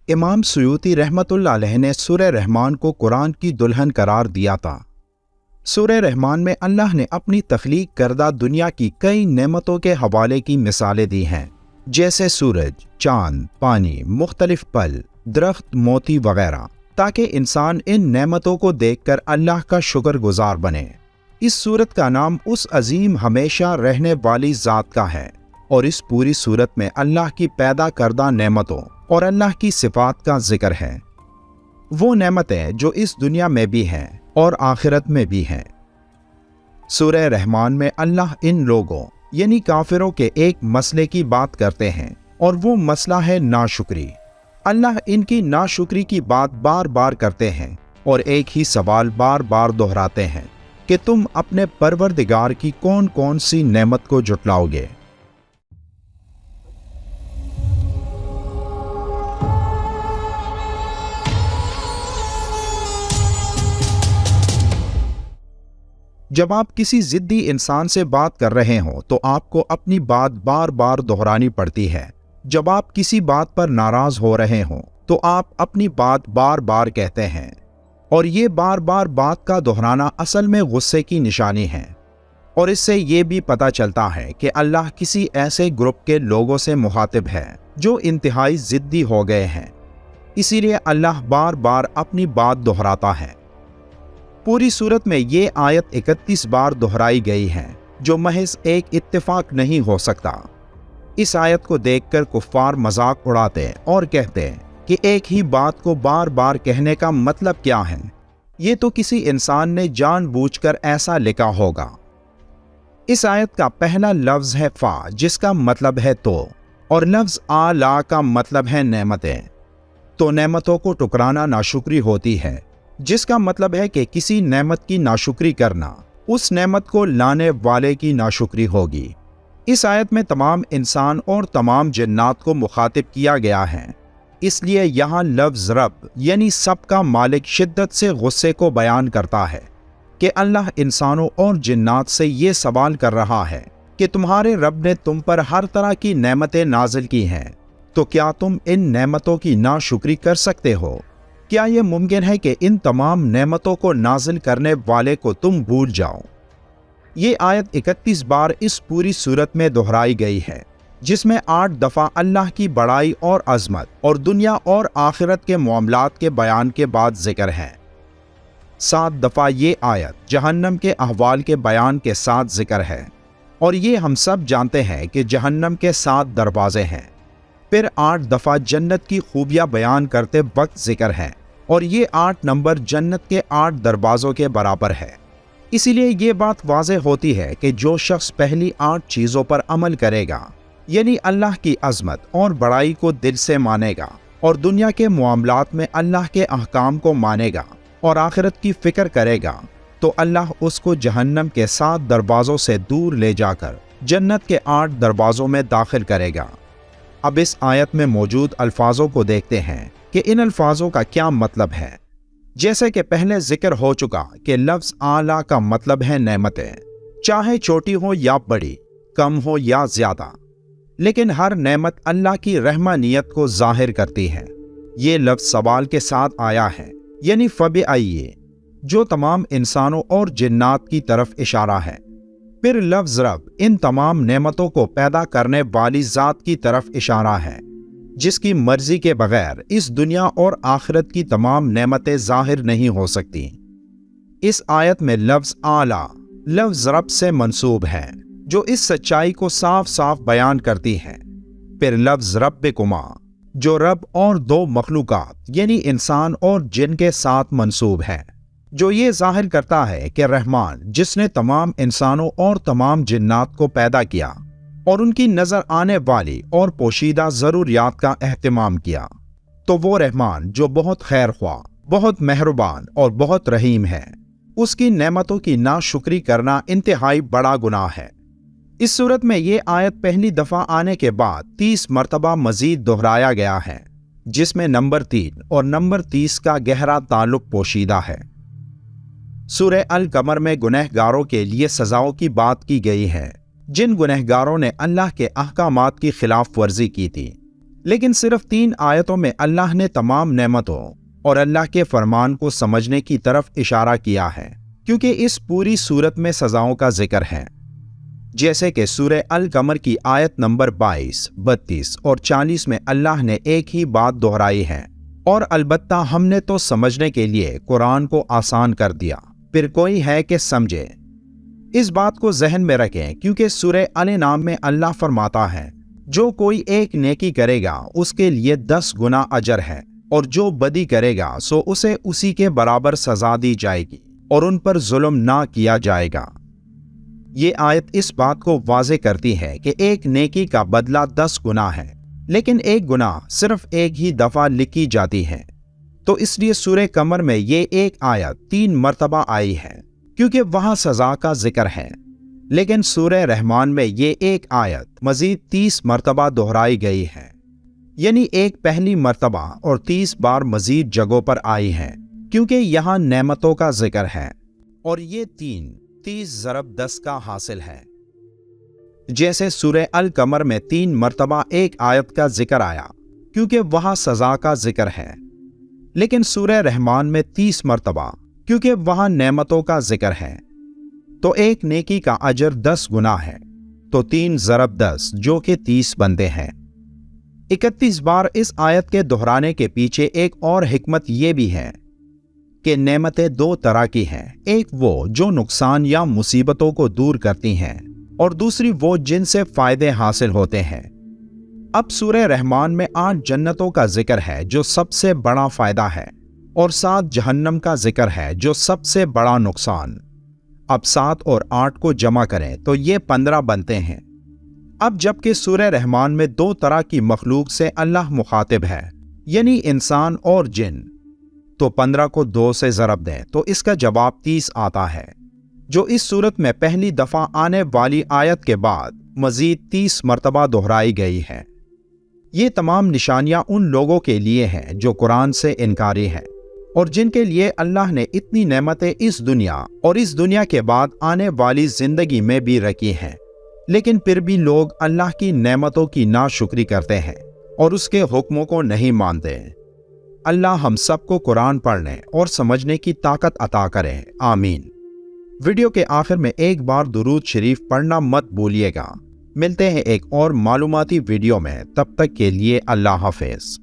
امام سیوطی رحمۃ اللہ علیہ نے سورہ رحمان کو قرآن کی دلہن قرار دیا تھا۔ سورہ رحمان میں اللہ نے اپنی تخلیق کردہ دنیا کی کئی نعمتوں کے حوالے کی مثالیں دی ہیں، جیسے سورج، چاند، پانی، مختلف پھل، درخت، موتی وغیرہ، تاکہ انسان ان نعمتوں کو دیکھ کر اللہ کا شکر گزار بنے۔ اس سورت کا نام اس عظیم ہمیشہ رہنے والی ذات کا ہے، اور اس پوری سورت میں اللہ کی پیدا کردہ نعمتوں اور اللہ کی صفات کا ذکر ہے۔ وہ نعمتیں جو اس دنیا میں بھی ہیں اور آخرت میں بھی ہیں۔ سورہ رحمان میں اللہ ان لوگوں یعنی کافروں کے ایک مسئلے کی بات کرتے ہیں، اور وہ مسئلہ ہے ناشکری۔ اللہ ان کی ناشکری کی بات بار بار کرتے ہیں اور ایک ہی سوال بار بار دہراتے ہیں کہ تم اپنے پروردگار کی کون کون سی نعمت کو جھٹلاؤ گے۔ جب آپ کسی ضدی انسان سے بات کر رہے ہوں تو آپ کو اپنی بات بار بار دہرانی پڑتی ہے۔ جب آپ کسی بات پر ناراض ہو رہے ہوں تو آپ اپنی بات بار بار کہتے ہیں، اور یہ بار بار بات کا دہرانا اصل میں غصے کی نشانی ہے۔ اور اس سے یہ بھی پتہ چلتا ہے کہ اللہ کسی ایسے گروپ کے لوگوں سے مخاطب ہے جو انتہائی ضدی ہو گئے ہیں، اسی لیے اللہ بار بار اپنی بات دہراتا ہے۔ پوری صورت میں یہ آیت 31 بار دہرائی گئی ہے، جو محض ایک اتفاق نہیں ہو سکتا۔ اس آیت کو دیکھ کر کفار مذاق اڑاتے اور کہتے کہ ایک ہی بات کو بار بار کہنے کا مطلب کیا ہے؟ یہ تو کسی انسان نے جان بوجھ کر ایسا لکھا ہوگا۔ اس آیت کا پہلا لفظ ہے فا، جس کا مطلب ہے تو، اور لفظ آلا کا مطلب ہے نعمتیں۔ تو نعمتوں کو ٹکرانا ناشکری ہوتی ہے، جس کا مطلب ہے کہ کسی نعمت کی ناشکری کرنا اس نعمت کو لانے والے کی ناشکری ہوگی۔ اس آیت میں تمام انسان اور تمام جنات کو مخاطب کیا گیا ہے، اس لیے یہاں لفظ رب یعنی سب کا مالک شدت سے غصے کو بیان کرتا ہے کہ اللہ انسانوں اور جنات سے یہ سوال کر رہا ہے کہ تمہارے رب نے تم پر ہر طرح کی نعمتیں نازل کی ہیں، تو کیا تم ان نعمتوں کی ناشکری کر سکتے ہو؟ کیا یہ ممکن ہے کہ ان تمام نعمتوں کو نازل کرنے والے کو تم بھول جاؤ؟ یہ آیت 31 بار اس پوری صورت میں دہرائی گئی ہے، جس میں 8 دفعہ اللہ کی بڑائی اور عظمت اور دنیا اور آخرت کے معاملات کے بیان کے بعد ذکر ہے۔ 7 دفعہ یہ آیت جہنم کے احوال کے بیان کے ساتھ ذکر ہے، اور یہ ہم سب جانتے ہیں کہ جہنم کے 7 دروازے ہیں۔ پھر 8 دفعہ جنت کی خوبیاں بیان کرتے وقت ذکر ہے، اور یہ 8 نمبر جنت کے 8 دروازوں کے برابر ہے۔ اسی لیے یہ بات واضح ہوتی ہے کہ جو شخص پہلی 8 چیزوں پر عمل کرے گا، یعنی اللہ کی عظمت اور بڑائی کو دل سے مانے گا، اور دنیا کے معاملات میں اللہ کے احکام کو مانے گا اور آخرت کی فکر کرے گا، تو اللہ اس کو جہنم کے 7 دروازوں سے دور لے جا کر جنت کے 8 دروازوں میں داخل کرے گا۔ اب اس آیت میں موجود الفاظوں کو دیکھتے ہیں کہ ان الفاظوں کا کیا مطلب ہے۔ جیسے کہ پہلے ذکر ہو چکا کہ لفظ اعلیٰ کا مطلب ہے نعمتیں، چاہے چھوٹی ہو یا بڑی، کم ہو یا زیادہ، لیکن ہر نعمت اللہ کی رحمانیت کو ظاہر کرتی ہے۔ یہ لفظ سوال کے ساتھ آیا ہے، یعنی فَبِأَيِّ، جو تمام انسانوں اور جنات کی طرف اشارہ ہے۔ پھر لفظ رب ان تمام نعمتوں کو پیدا کرنے والی ذات کی طرف اشارہ ہے، جس کی مرضی کے بغیر اس دنیا اور آخرت کی تمام نعمتیں ظاہر نہیں ہو سکتی۔ اس آیت میں لفظ اعلیٰ لفظ رب سے منسوب ہے، جو اس سچائی کو صاف صاف بیان کرتی ہے۔ پھر لفظ ربکما، جو رب اور 2 مخلوقات یعنی انسان اور جن کے ساتھ منسوب ہے، جو یہ ظاہر کرتا ہے کہ رحمان جس نے تمام انسانوں اور تمام جنات کو پیدا کیا اور ان کی نظر آنے والی اور پوشیدہ ضروریات کا اہتمام کیا، تو وہ رحمان جو بہت خیر خواہ، بہت مہربان اور بہت رحیم ہے، اس کی نعمتوں کی ناشکری کرنا انتہائی بڑا گناہ ہے۔ اس صورت میں یہ آیت پہلی دفعہ آنے کے بعد 30 مرتبہ مزید دہرایا گیا ہے، جس میں نمبر 3 اور نمبر 30 کا گہرا تعلق پوشیدہ ہے۔ سورہ القمر میں گنہگاروں کے لیے سزاؤں کی بات کی گئی ہے، جن گنہگاروں نے اللہ کے احکامات کی خلاف ورزی کی تھی، لیکن صرف 3 آیتوں میں اللہ نے تمام نعمتوں اور اللہ کے فرمان کو سمجھنے کی طرف اشارہ کیا ہے، کیونکہ اس پوری سورت میں سزاؤں کا ذکر ہے، جیسے کہ سورہ القمر کی آیت نمبر 22، 32 اور 40 میں اللہ نے ایک ہی بات دہرائی ہے، اور البتہ ہم نے تو سمجھنے کے لیے قرآن کو آسان کر دیا، پھر کوئی ہے کہ سمجھے۔ اس بات کو ذہن میں رکھیں، کیونکہ سورہ الانعام میں اللہ فرماتا ہے، جو کوئی ایک نیکی کرے گا اس کے لیے 10 گنا اجر ہے، اور جو بدی کرے گا سو اسے اسی کے برابر سزا دی جائے گی، اور ان پر ظلم نہ کیا جائے گا۔ یہ آیت اس بات کو واضح کرتی ہے کہ ایک نیکی کا بدلہ 10 گنا ہے، لیکن ایک گناہ صرف ایک ہی دفعہ لکھی جاتی ہے، تو اس لیے سورہ قمر میں یہ ایک آیت 3 مرتبہ آئی ہے، کیونکہ وہاں سزا کا ذکر ہے، لیکن سورہ رحمان میں یہ ایک آیت مزید 30 مرتبہ دہرائی گئی ہے، یعنی ایک پہلی مرتبہ اور 30 بار مزید جگہوں پر آئی ہے، کیونکہ یہاں نعمتوں کا ذکر ہے، اور یہ 30 ضرب 10 کا حاصل ہے۔ جیسے سورہ القمر میں 3 مرتبہ ایک آیت کا ذکر آیا، کیونکہ وہاں سزا کا ذکر ہے، لیکن سورہ رحمان میں 30 مرتبہ، کیونکہ وہاں نعمتوں کا ذکر ہے، تو ایک نیکی کا اجر 10 گنا ہے، تو 3 ضرب 10 جو کہ 30 بنتے ہیں۔ 31 بار اس آیت کے دہرانے کے پیچھے ایک اور حکمت یہ بھی ہے کہ نعمتیں 2 طرح کی ہیں، ایک وہ جو نقصان یا مصیبتوں کو دور کرتی ہیں، اور دوسری وہ جن سے فائدے حاصل ہوتے ہیں۔ اب سورہ رحمان میں 8 جنتوں کا ذکر ہے جو سب سے بڑا فائدہ ہے، اور 7 جہنم کا ذکر ہے جو سب سے بڑا نقصان۔ اب 7 اور 8 کو جمع کریں تو یہ 15 بنتے ہیں۔ اب جبکہ سورہ رحمان میں 2 طرح کی مخلوق سے اللہ مخاطب ہے، یعنی انسان اور جن، تو 15 کو 2 سے ضرب دیں تو اس کا جواب 30 آتا ہے، جو اس صورت میں پہلی دفعہ آنے والی آیت کے بعد مزید 30 مرتبہ دہرائی گئی ہے۔ یہ تمام نشانیاں ان لوگوں کے لیے ہیں جو قرآن سے انکاری ہیں، اور جن کے لیے اللہ نے اتنی نعمتیں اس دنیا اور اس دنیا کے بعد آنے والی زندگی میں بھی رکھی ہیں، لیکن پھر بھی لوگ اللہ کی نعمتوں کی ناشکری کرتے ہیں اور اس کے حکموں کو نہیں مانتے۔ اللہ ہم سب کو قرآن پڑھنے اور سمجھنے کی طاقت عطا کرے، آمین۔ ویڈیو کے آخر میں ایک بار درود شریف پڑھنا مت بھولیے گا۔ ملتے ہیں ایک اور معلوماتی ویڈیو میں، تب تک کے لیے اللہ حافظ۔